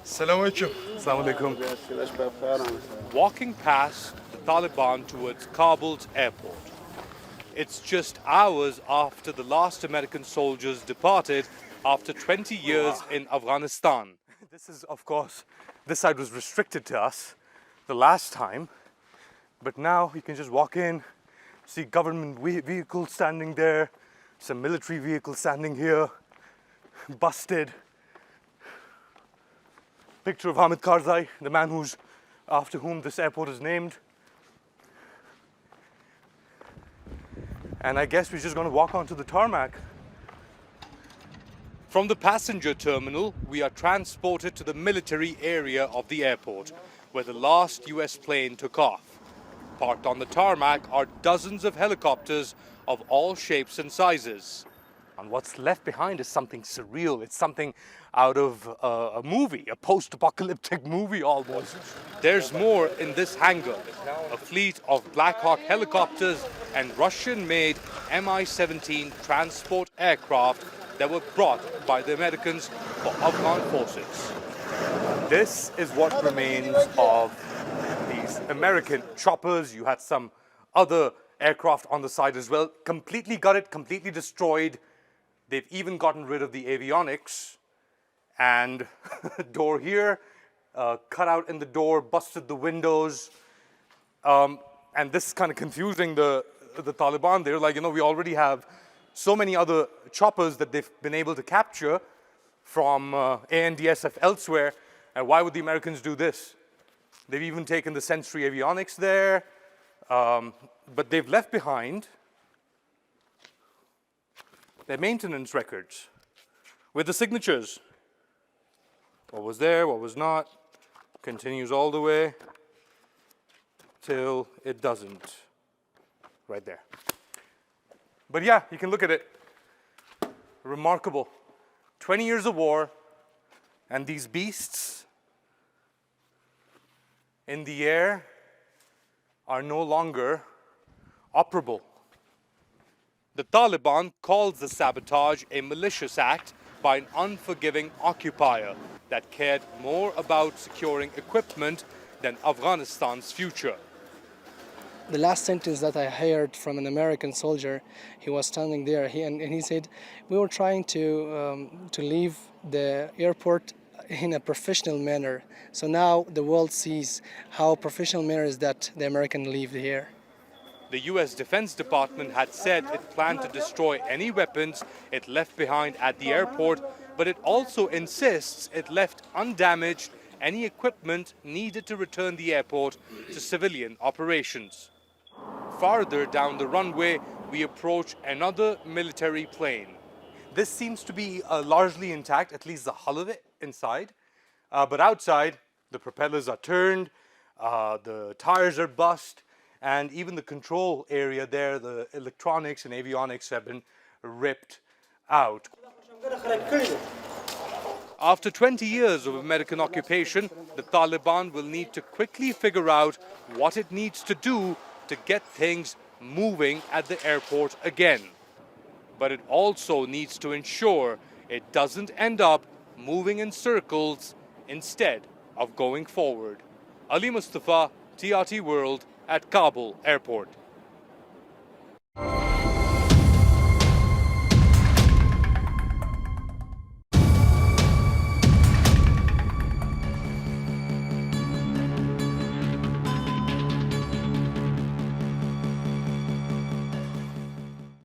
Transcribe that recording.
Assalamu alaikum. Assalamu alaikum. Walking past the Taliban towards Kabul's airport. It's just hours after the last American soldiers departed after 20 years in Afghanistan. This is, of course, this side was restricted to us the last time, but now you can just walk in, see government vehicles standing there, some military vehicles standing here, busted. Picture of Hamid Karzai, the man after whom this airport is named. And I guess we're just going to walk onto the tarmac. From the passenger terminal, we are transported to the military area of the airport, where the last US plane took off. Parked on the tarmac are dozens of helicopters of all shapes and sizes. And what's left behind is something surreal. It's something out of a movie, a post-apocalyptic movie almost. There's more in this hangar. A fleet of Black Hawk helicopters and Russian-made Mi-17 transport aircraft that were brought by the Americans for Afghan forces. This is what remains of these American choppers. You had some other aircraft on the side as well. Completely gutted, completely destroyed. They've even gotten rid of the avionics, and door here, cut out in the door, busted the windows, and this is kind of confusing the Taliban. They're like, we already have so many other choppers that they've been able to capture from ANDSF elsewhere, and why would the Americans do this? They've even taken the sensory avionics there, but they've left behind their maintenance records with the signatures. What was there, what was not, continues all the way till it doesn't. Right there. But yeah, you can look at it. Remarkable. 20 years of war, and these beasts in the air are no longer operable. The Taliban calls the sabotage a malicious act by an unforgiving occupier that cared more about securing equipment than Afghanistan's future. The last sentence that I heard from an American soldier, he was standing there, and he said, we were trying to leave the airport in a professional manner. So now the world sees how professional manner is that the American leave here. The US Defense Department had said it planned to destroy any weapons it left behind at the airport, but it also insists it left undamaged any equipment needed to return the airport to civilian operations. Farther down the runway, we approach another military plane. This seems to be largely intact, at least the hull of it inside, but outside, the propellers are turned, the tires are bust, and even the control area there, the electronics and avionics have been ripped out. After 20 years of American occupation, the Taliban will need to quickly figure out what it needs to do to get things moving at the airport again. But it also needs to ensure it doesn't end up moving in circles instead of going forward. Ali Mustafa, TRT World, at Kabul Airport.